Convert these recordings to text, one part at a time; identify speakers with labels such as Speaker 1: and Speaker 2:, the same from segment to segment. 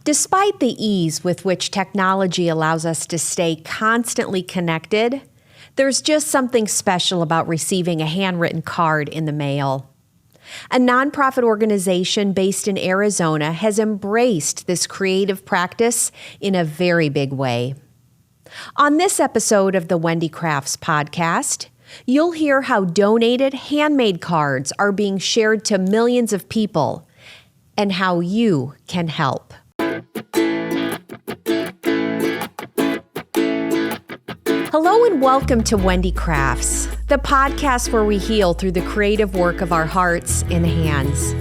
Speaker 1: Despite the ease with which technology allows us to stay constantly connected, there's just something special about receiving a handwritten card in the mail. A nonprofit organization based in Arizona has embraced this creative practice in a very big way. On this episode of the Wendy Crafts podcast, you'll hear how donated handmade cards are being shared to millions of people and how you can help. Hello and welcome to Wendy Crafts, the podcast where we heal through the creative work of our hearts and hands.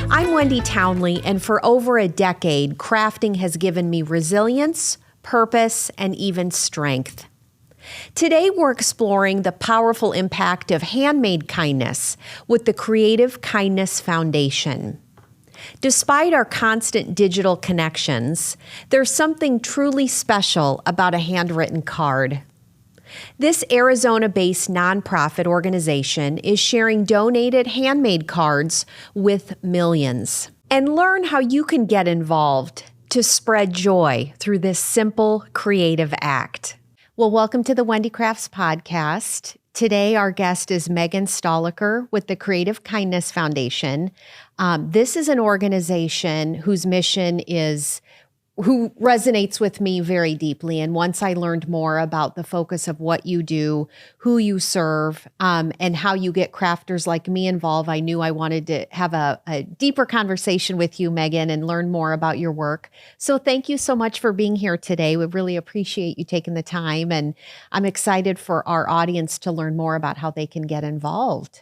Speaker 1: I'm Wendy Townley, and for over a decade, crafting has given me resilience, purpose, and even strength. Today, we're exploring the powerful impact of handmade kindness with the Creative Kindness Foundation. Despite our constant digital connections, there's something truly special about a handwritten card. This Arizona-based nonprofit organization is sharing donated handmade cards with millions. And learn how you can get involved to spread joy through this simple, creative act. Well, welcome to the Wendy Crafts podcast. Today, our guest is Megan Stahlecker with the Creative Kindness Foundation. This is an organization whose mission who resonates with me very deeply. And once I learned more about the focus of what you do, who you serve, and how you get crafters like me involved, I knew I wanted to have a deeper conversation with you, Megan, and learn more about your work. So thank you so much for being here today. We really appreciate you taking the time, and I'm excited for our audience to learn more about how they can get involved.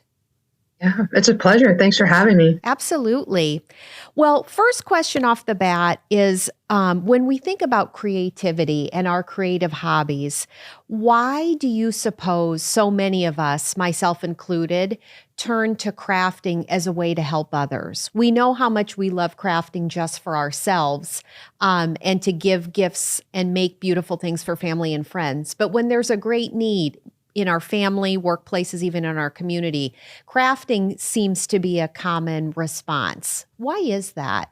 Speaker 2: Yeah, it's a pleasure. Thanks for having me.
Speaker 1: Absolutely. Well, first question off the bat is when we think about creativity and our creative hobbies, why do you suppose so many of us, myself included, turn to crafting as a way to help others? We know how much we love crafting just for ourselves and to give gifts and make beautiful things for family and friends. But when there's a great need, in our family, workplaces, even in our community, crafting seems to be a common response. Why is that?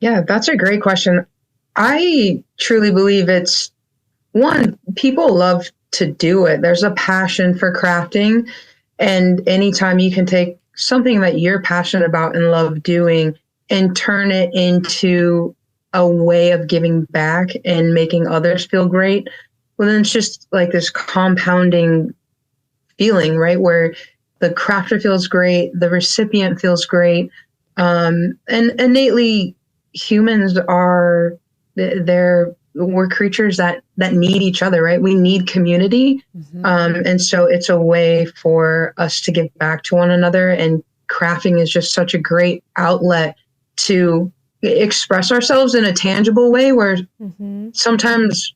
Speaker 2: Yeah, that's a great question. I truly believe it's one, people love to do it. There's a passion for crafting. And anytime you can take something that you're passionate about and love doing and turn it into a way of giving back and making others feel great, well, then it's just like this compounding feeling, right? Where the crafter feels great, the recipient feels great. And innately, humans we're creatures that need each other, right? We need community. Mm-hmm. And so it's a way for us to give back to one another. And crafting is just such a great outlet to express ourselves in a tangible way where mm-hmm. sometimes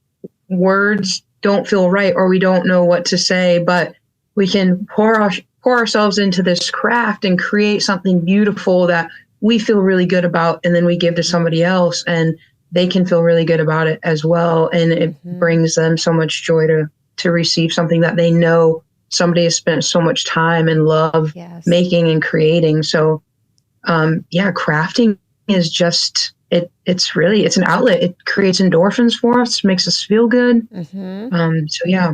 Speaker 2: words don't feel right or we don't know what to say, but we can pour ourselves into this craft and create something beautiful that we feel really good about, and then we give to somebody else and they can feel really good about it as well. And it mm-hmm. brings them so much joy to receive something that they know somebody has spent so much time and love yes. making and creating. So crafting is just it's an outlet. It creates endorphins for us, makes us feel good. Mm-hmm.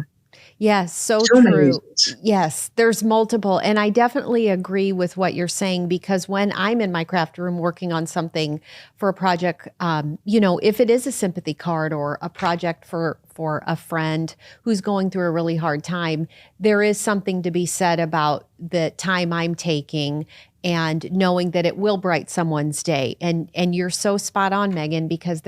Speaker 1: Yes, so true. Yes, there's multiple. And I definitely agree with what you're saying, because when I'm in my craft room working on something for a project, if it is a sympathy card or a project for a friend who's going through a really hard time, there is something to be said about the time I'm taking and knowing that it will brighten someone's day. And you're so spot on, Megan, because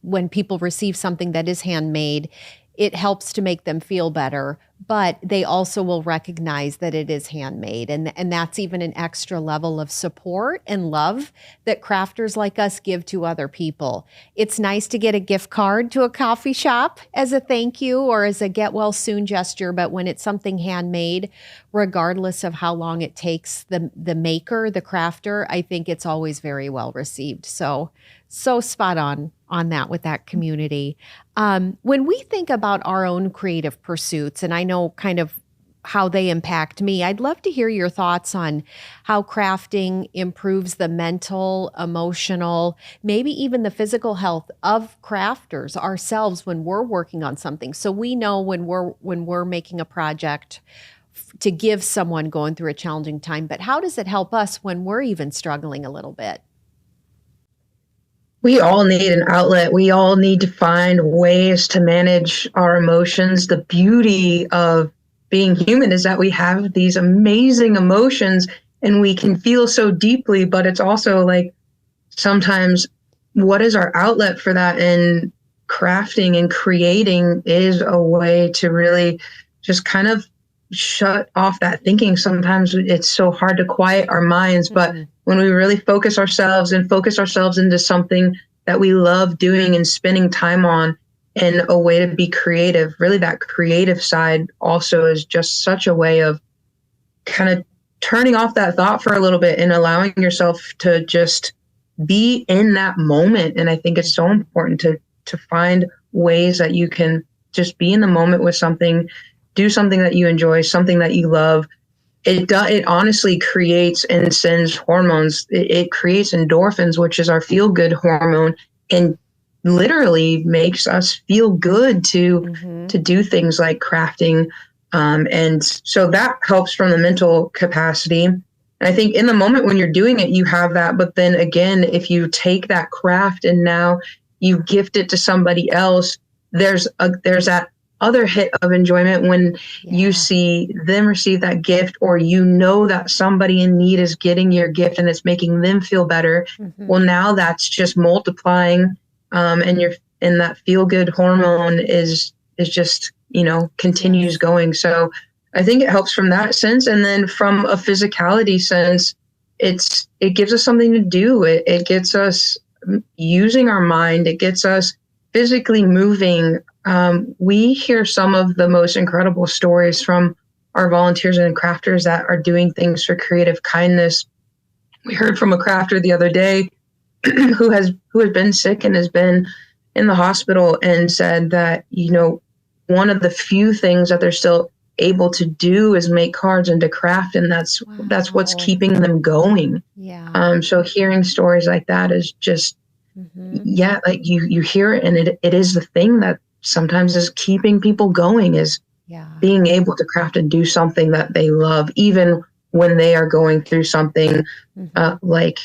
Speaker 1: when people receive something that is handmade, it helps to make them feel better, but they also will recognize that it is handmade. And that's even an extra level of support and love that crafters like us give to other people. It's nice to get a gift card to a coffee shop as a thank you or as a get well soon gesture, but when it's something handmade, regardless of how long it takes the maker, the crafter, I think it's always very well received. So spot on that with that community. When we think about our own creative pursuits, and I know kind of how they impact me. I'd love to hear your thoughts on how crafting improves the mental, emotional, maybe even the physical health of crafters ourselves when we're working on something. So we know when we're making a project to give someone going through a challenging time, but how does it help us when we're even struggling a little bit?
Speaker 2: We all need an outlet. We all need to find ways to manage our emotions. The beauty of being human is that we have these amazing emotions and we can feel so deeply, but it's also like sometimes what is our outlet for that? And crafting and creating is a way to really just kind of shut off that thinking. Sometimes it's so hard to quiet our minds, but when we really focus ourselves into something that we love doing and spending time on, and a way to be creative, really that creative side also is just such a way of kind of turning off that thought for a little bit and allowing yourself to just be in that moment. And I think it's so important to find ways that you can just be in the moment with something, do something that you enjoy, something that you love. It honestly creates and sends hormones. It creates endorphins, which is our feel-good hormone, and literally makes us feel good to do things like crafting. And so that helps from the mental capacity. And I think in the moment when you're doing it, you have that. But then again, if you take that craft and now you gift it to somebody else, there's that other hit of enjoyment when you see them receive that gift, or you know that somebody in need is getting your gift and it's making them feel better. Well, now that's just multiplying, and that feel good hormone is just, continues going. So I think it helps from that sense. And then from a physicality sense, it gives us something to do. It gets us using our mind. It gets us physically moving. We hear some of the most incredible stories from our volunteers and crafters that are doing things for creative kindness. We heard from a crafter the other day who has been sick and has been in the hospital, and said that, one of the few things that they're still able to do is make cards and to craft, and that's what's keeping them going. So hearing stories like that is just like you hear it, and it is the thing that sometimes is keeping people going, is being able to craft and do something that they love, even when they are going through something like,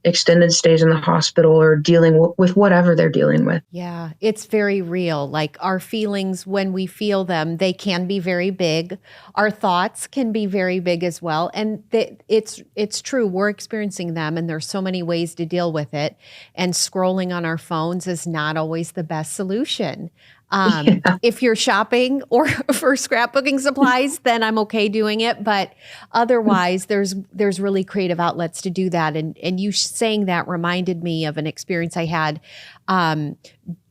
Speaker 2: extended stays in the hospital or dealing with whatever they're dealing with.
Speaker 1: Yeah, it's very real. Like our feelings, when we feel them, they can be very big. Our thoughts can be very big as well. And it's true. We're experiencing them, and there's so many ways to deal with it. And scrolling on our phones is not always the best solution. If you're shopping or for scrapbooking supplies, then I'm okay doing it. But otherwise, there's really creative outlets to do that. And you saying that reminded me of an experience I had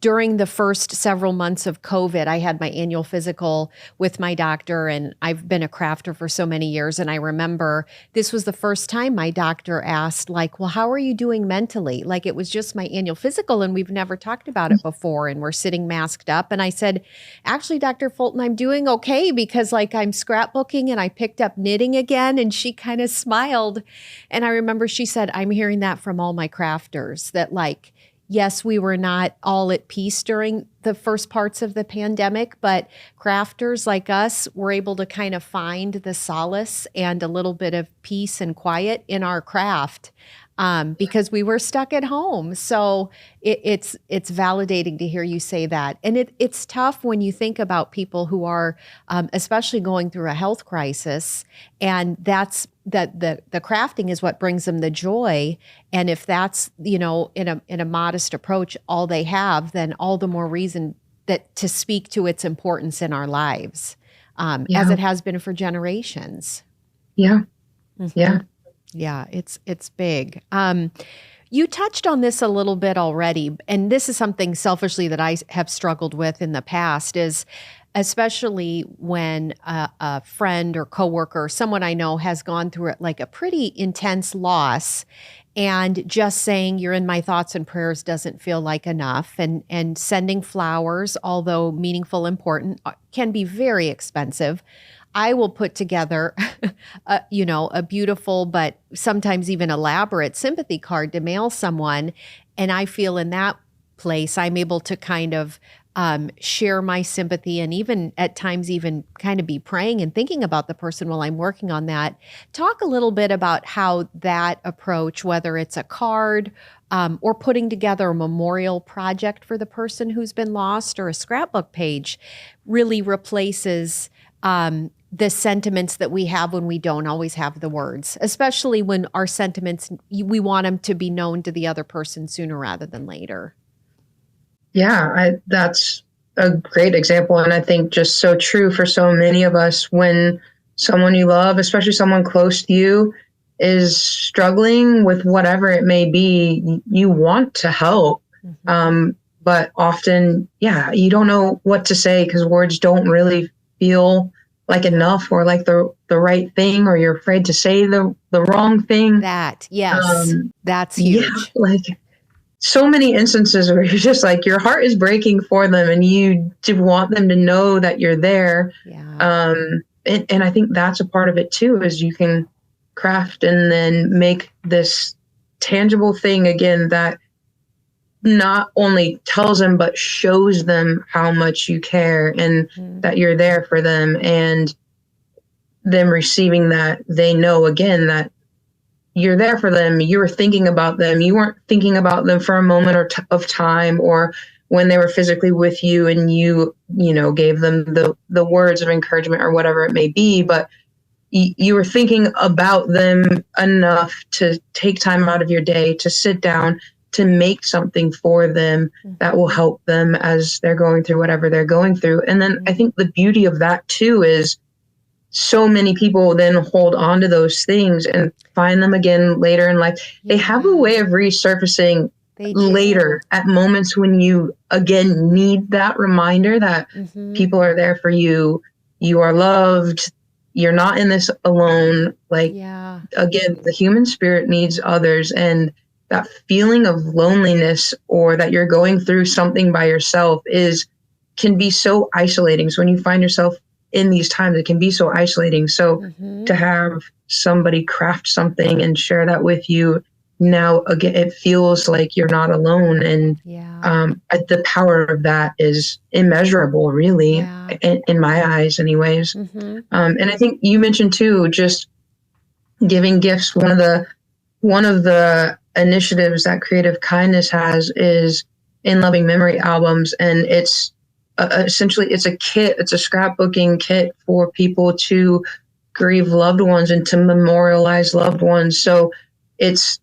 Speaker 1: during the first several months of COVID. I had my annual physical with my doctor, and I've been a crafter for so many years. And I remember this was the first time my doctor asked, like, well, how are you doing mentally? Like, it was just my annual physical, and we've never talked about it before, and we're sitting masked up. And I said, actually, Dr. Fulton, I'm doing okay, because like I'm scrapbooking and I picked up knitting again. And she kind of smiled. And I remember she said, I'm hearing that from all my crafters, that like, yes, we were not all at peace during the first parts of the pandemic, but crafters like us were able to kind of find the solace and a little bit of peace and quiet in our craft because we were stuck at home. So it's validating to hear you say that. And it's tough when you think about people who are especially going through a health crisis, and that's the crafting is what brings them the joy. And if that's, in a modest approach, all they have, then all the more reason that to speak to its importance in our lives, as it has been for generations.
Speaker 2: Yeah.
Speaker 1: Yeah, it's big. You touched on this a little bit already, and this is something selfishly that I have struggled with in the past, is especially when a friend or coworker or someone I know has gone through it, like a pretty intense loss, and just saying you're in my thoughts and prayers doesn't feel like enough, and sending flowers, although meaningful, important, can be very expensive. I will put together, a beautiful, but sometimes even elaborate sympathy card to mail someone. And I feel in that place, I'm able to kind of share my sympathy and even at times even kind of be praying and thinking about the person while I'm working on that. Talk a little bit about how that approach, whether it's a card or putting together a memorial project for the person who's been lost or a scrapbook page, really replaces the sentiments that we have when we don't always have the words, especially when our sentiments, we want them to be known to the other person sooner rather than later.
Speaker 2: Yeah, that's a great example. And I think just so true for so many of us when someone you love, especially someone close to you, is struggling with whatever it may be, you want to help. But often, you don't know what to say because words don't really feel like enough or like the right thing, or you're afraid to say the wrong thing.
Speaker 1: That's huge.
Speaker 2: Yeah, like so many instances where you're just like, your heart is breaking for them and you want them to know that you're there.
Speaker 1: Yeah.
Speaker 2: And I think that's a part of it too, is you can craft and then make this tangible thing again that not only tells them, but shows them how much you care and that you're there for them, and them receiving that, they know again that you're there for them. You were thinking about them. You weren't thinking about them for a moment of time, or when they were physically with you and you gave them the words of encouragement or whatever it may be, but you were thinking about them enough to take time out of your day to sit down, to make something for them that will help them as they're going through whatever they're going through. And then I think the beauty of that too is so many people then hold on to those things and find them again later in life. They have a way of resurfacing later at moments when you again need that reminder that people are there for you. You are loved. You're not in this alone. Again, the human spirit needs others, and that feeling of loneliness or that you're going through something by yourself can be so isolating. So when you find yourself in these times, it can be so isolating. So to have somebody craft something and share that with you, now again, it feels like you're not alone. And the power of that is immeasurable, really, in my eyes anyways. And I think you mentioned too, just giving gifts. One of the initiatives that Creative Kindness has is In Loving Memory albums, and it's essentially it's a kit. It's a scrapbooking kit for people to grieve loved ones and to memorialize loved ones. So it's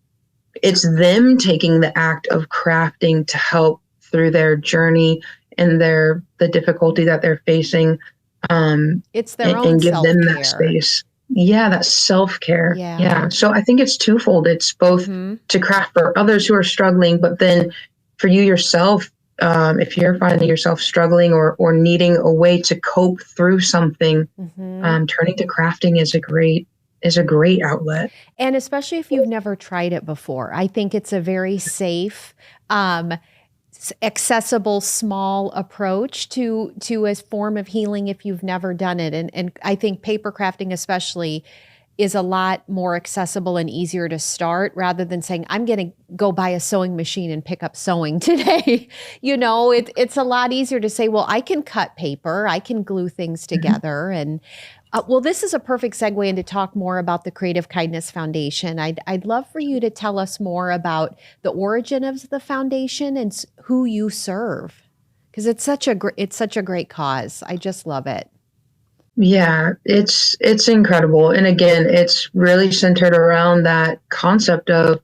Speaker 2: them taking the act of crafting to help through their journey and the difficulty that they're facing.
Speaker 1: It's their own
Speaker 2: and give
Speaker 1: self-care.
Speaker 2: them that space. Yeah, that self-care. Yeah. So I think it's twofold. It's both to craft for others who are struggling, but then for you yourself, if you're finding yourself struggling or needing a way to cope through something, turning to crafting is a great outlet.
Speaker 1: And especially if you've never tried it before, I think it's a very safe, accessible, small approach to a form of healing if you've never done it. And I think paper crafting especially is a lot more accessible and easier to start rather than saying, I'm going to go buy a sewing machine and pick up sewing today. It's a lot easier to say, well, I can cut paper, I can glue things together. And this is a perfect segue into talk more about the Creative Kindness Foundation. I'd love for you to tell us more about the origin of the foundation and who you serve, because it's such a great cause. I just love it.
Speaker 2: Yeah, it's incredible. And again, it's really centered around that concept of,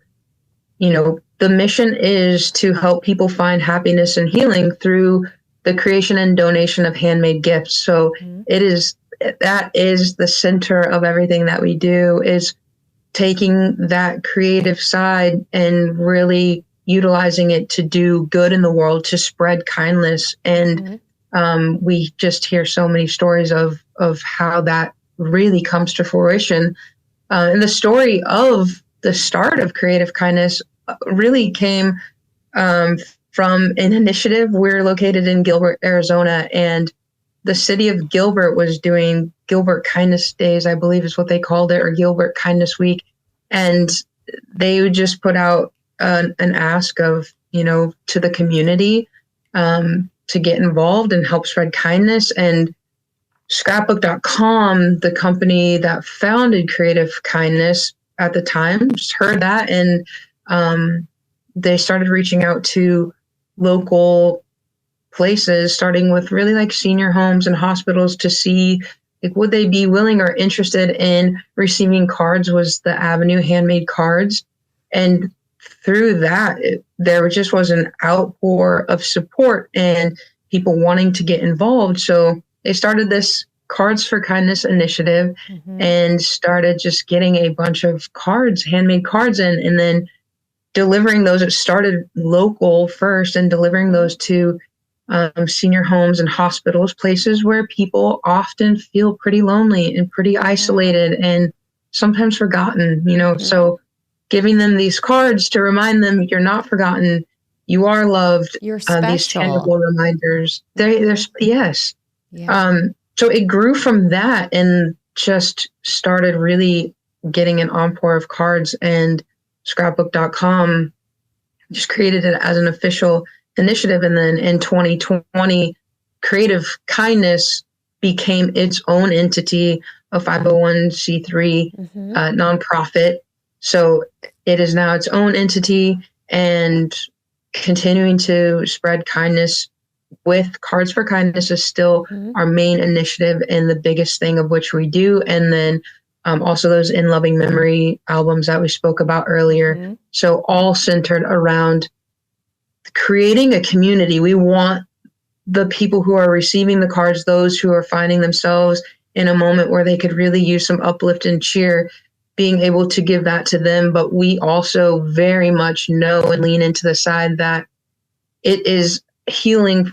Speaker 2: the mission is to help people find happiness and healing through the creation and donation of handmade gifts. So that is the center of everything that we do, is taking that creative side and really utilizing it to do good in the world, to spread kindness. And we just hear so many stories of how that really comes to fruition. And the story of the start of Creative Kindness really came from an initiative. We're located in Gilbert, Arizona, and the city of Gilbert was doing Gilbert Kindness Days, I believe is what they called it, or Gilbert Kindness Week. And they would just put out an ask of, to the community to get involved and help spread kindness. And scrapbook.com, the company that founded Creative Kindness at the time, just heard that. And they started reaching out to local places, starting with really like senior homes and hospitals, to see would they be willing or interested in receiving cards. Was the avenue handmade cards. And through that, there just was an outpour of support and people wanting to get involved. So they started this Cards for Kindness initiative and started just getting a bunch of cards, handmade cards in, and then delivering those. It started local first and delivering those to senior homes and hospitals, places where people often feel pretty lonely and pretty isolated and sometimes forgotten, so giving them these cards to remind them you're not forgotten, you are loved.
Speaker 1: You're special.
Speaker 2: These tangible reminders. Yes. Yeah. So it grew from that and just started really getting an encore of cards, and scrapbook.com just created it as an official initiative. And then in 2020, Creative Kindness became its own entity, a 501c3 nonprofit. So it is now its own entity and continuing to spread kindness with Cards for Kindness is still our main initiative and the biggest thing of which we do. And then also those In Loving Memory albums that we spoke about earlier. So all centered around creating a community. We want the people who are receiving the cards, those who are finding themselves in a moment where they could really use some uplift and cheer, being able to give that to them. But we also very much know and lean into the side that it is healing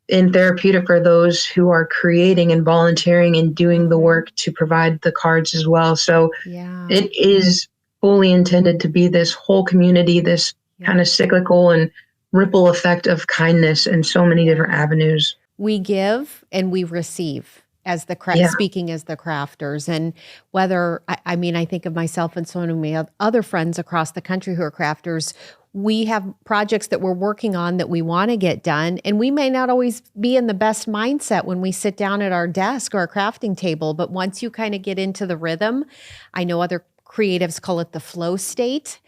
Speaker 2: and therapeutic for those who are creating and volunteering and doing the work to provide the cards as well. So it is fully intended to be this whole community, this kind of cyclical and ripple effect of kindness in so many different avenues.
Speaker 1: We give and we receive as speaking as the crafters. And whether, I think of myself and so many other friends across the country who are crafters, we have projects that we're working on that we want to get done. And we may not always be in the best mindset when we sit down at our desk or our crafting table. But once you kind of get into the rhythm, I know other creatives call it the flow state.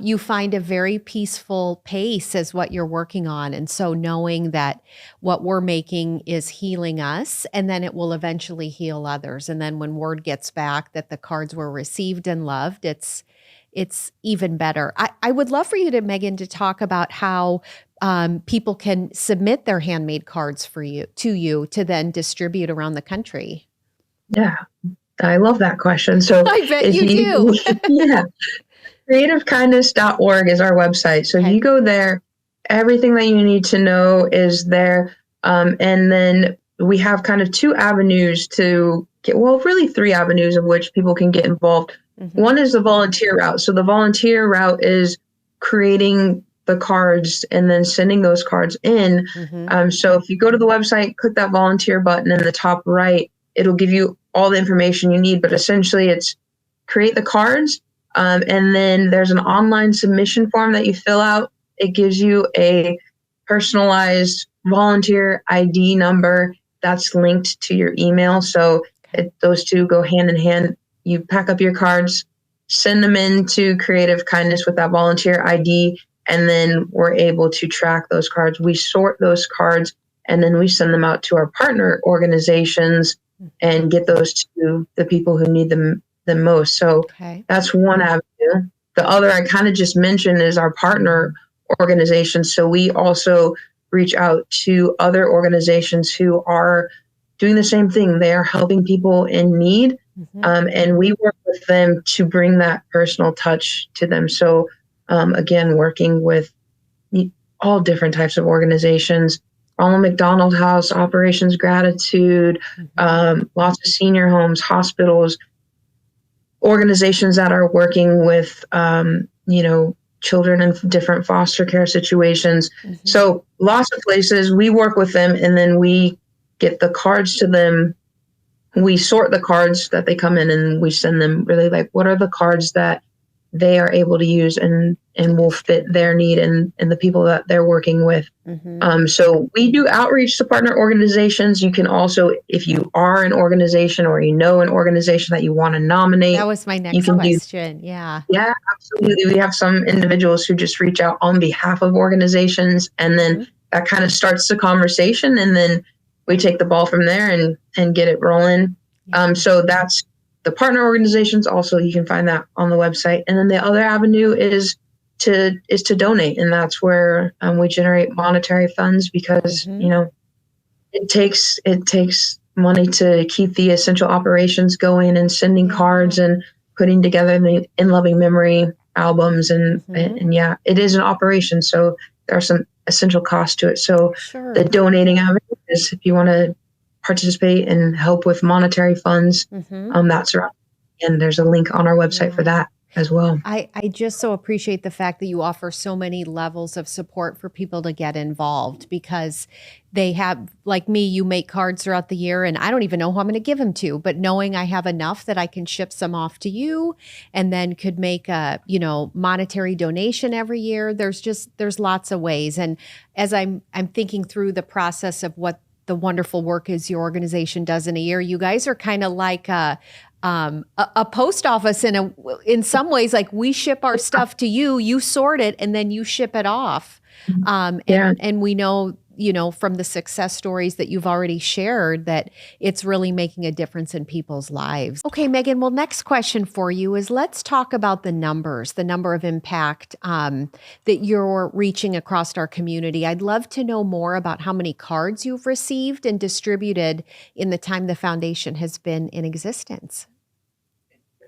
Speaker 1: You find a very peaceful pace as what you're working on. And so knowing that what we're making is healing us, and then it will eventually heal others. And then when word gets back that the cards were received and loved, it's even better. I would love for you Megan, to talk about how people can submit their handmade cards to you to then distribute around the country.
Speaker 2: Yeah, I love that question. So
Speaker 1: I bet you do.
Speaker 2: Yeah. creativekindness.org is our website. So you go there, everything that you need to know is there. And then we have kind of two avenues to get, really three avenues of which people can get involved. One is the volunteer route. So the volunteer route is creating the cards and then sending those cards in. So if you go to the website, click that volunteer button in the top right, it'll give you all the information you need. But essentially it's create the cards. And then there's an online submission form that you fill out. It gives you a personalized volunteer ID number that's linked to your email. So those two go hand in hand. You pack up your cards, send them in to Creative Kindness with that volunteer ID, and then we're able to track those cards. We sort those cards, and then we send them out to our partner organizations and get those to the people who need them the most. So that's one avenue. The other I kind of just mentioned is our partner organizations. So we also reach out to other organizations who are doing the same thing. They are helping people in need. And we work with them to bring that personal touch to them. So again, working with all different types of organizations, Ronald McDonald House, Operations Gratitude, lots of senior homes, hospitals, organizations that are working with, children in different foster care situations. So lots of places we work with them, and then we get the cards to them. We sort the cards that they come in, and we send them really like, what are the cards that they are able to use and will fit their need and the people that they're working with. So we do outreach to partner organizations. You can also, if you are an organization or you know an organization that you want to nominate.
Speaker 1: That was my next question. Yeah,
Speaker 2: absolutely. We have some individuals who just reach out on behalf of organizations, and then that kind of starts the conversation, and then we take the ball from there and get it rolling. So that's the partner organizations. Also, you can find that on the website. And then the other avenue is to donate. And that's where we generate monetary funds because, it takes money to keep the essential operations going and sending cards and putting together the In Loving Memory albums. And yeah, it is an operation. So there are some essential costs to it. So the donating avenue is if you want to participate and help with monetary funds, that's right. And there's a link on our website for that as well.
Speaker 1: I just so appreciate the fact that you offer so many levels of support for people to get involved because they have, like me, you make cards throughout the year and I don't even know who I'm going to give them to, but knowing I have enough that I can ship some off to you and then could make a, monetary donation every year. There's lots of ways. And as I'm thinking through the process of what the wonderful work is your organization does in a year, you guys are kind of like a post office in some ways. Like we ship our stuff to you, you sort it, and then you ship it off. And we know, from the success stories that you've already shared that it's really making a difference in people's lives. Okay, Megan, well, next question for you is let's talk about the numbers, the number of impact that you're reaching across our community. I'd love to know more about how many cards you've received and distributed in the time the foundation has been in existence.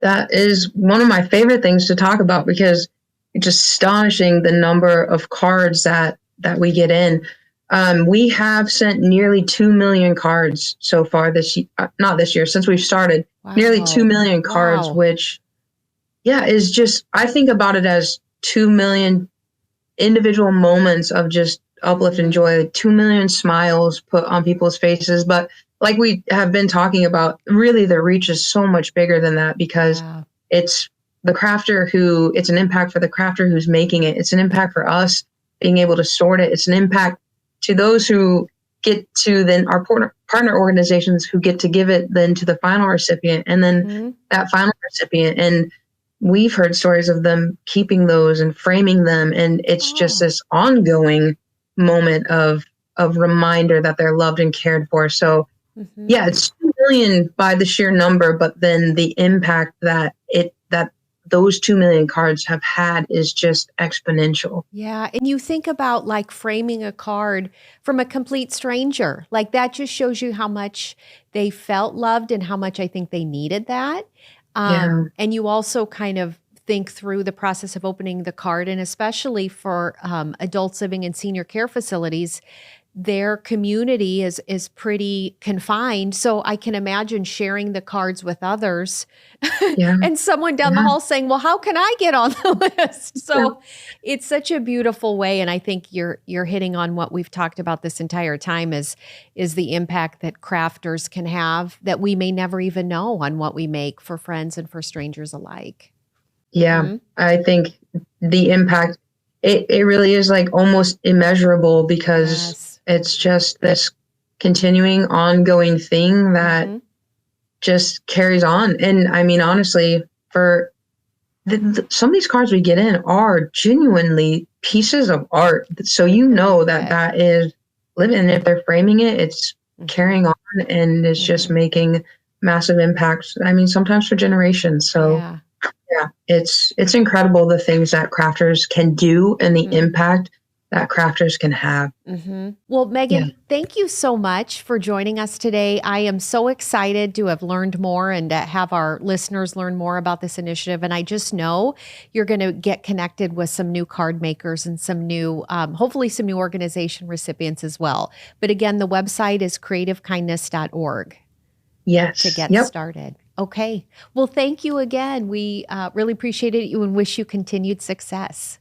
Speaker 2: That is one of my favorite things to talk about because it's astonishing the number of cards that we get in. We have sent nearly 2 million cards so far this year, not this year, since we've started. Wow. Nearly 2 million cards, which, is just, I think about it as 2 million individual moments of just uplift and joy, 2 million smiles put on people's faces. But like we have been talking about, really the reach is so much bigger than that because it's the crafter it's an impact for the crafter who's making it. It's an impact for us being able to sort it. It's an impact to those who get to then our partner organizations who get to give it then to the final recipient and then that final recipient. And we've heard stories of them keeping those and framing them. And it's just this ongoing moment of reminder that they're loved and cared for. So it's 2 million by the sheer number, but then the impact that those 2 million cards have had is just exponential.
Speaker 1: Yeah. And you think about like framing a card from a complete stranger, like that just shows you how much they felt loved and how much I think they needed that. And you also kind of think through the process of opening the card, and especially for adults living in senior care facilities, their community is pretty confined. So I can imagine sharing the cards with others and someone down the hall saying, well, how can I get on the list? So it's such a beautiful way. And I think you're hitting on what we've talked about this entire time is the impact that crafters can have that we may never even know on what we make for friends and for strangers alike.
Speaker 2: Yeah, I think the impact, it really is like almost immeasurable because it's just this continuing, ongoing thing that just carries on. And I mean, honestly, for some of these cards we get in are genuinely pieces of art. So that is living. And if they're framing it, it's carrying on and it's just making massive impacts. I mean, sometimes for generations. So it's incredible the things that crafters can do and the impact that crafters can have.
Speaker 1: Well, Megan, thank you so much for joining us today. I am so excited to have learned more and to have our listeners learn more about this initiative. And I just know you're going to get connected with some new card makers and some new, hopefully some new organization recipients as well. But again, the website is creativekindness.org.
Speaker 2: Yes.
Speaker 1: To get started. Okay. Well, thank you again. We really appreciate it and wish you continued success.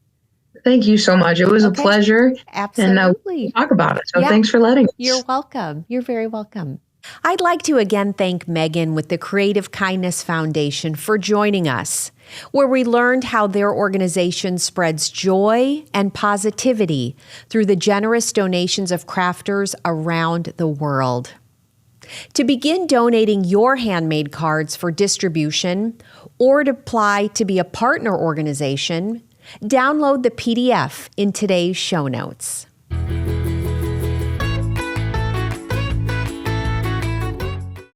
Speaker 2: Thank you so much. It was a pleasure.
Speaker 1: Absolutely.
Speaker 2: And we'll talk about it. So thanks for letting us.
Speaker 1: You're welcome. You're very welcome. I'd like to again thank Megan with the Creative Kindness Foundation for joining us, where we learned how their organization spreads joy and positivity through the generous donations of crafters around the world. To begin donating your handmade cards for distribution or to apply to be a partner organization, download the PDF in today's show notes.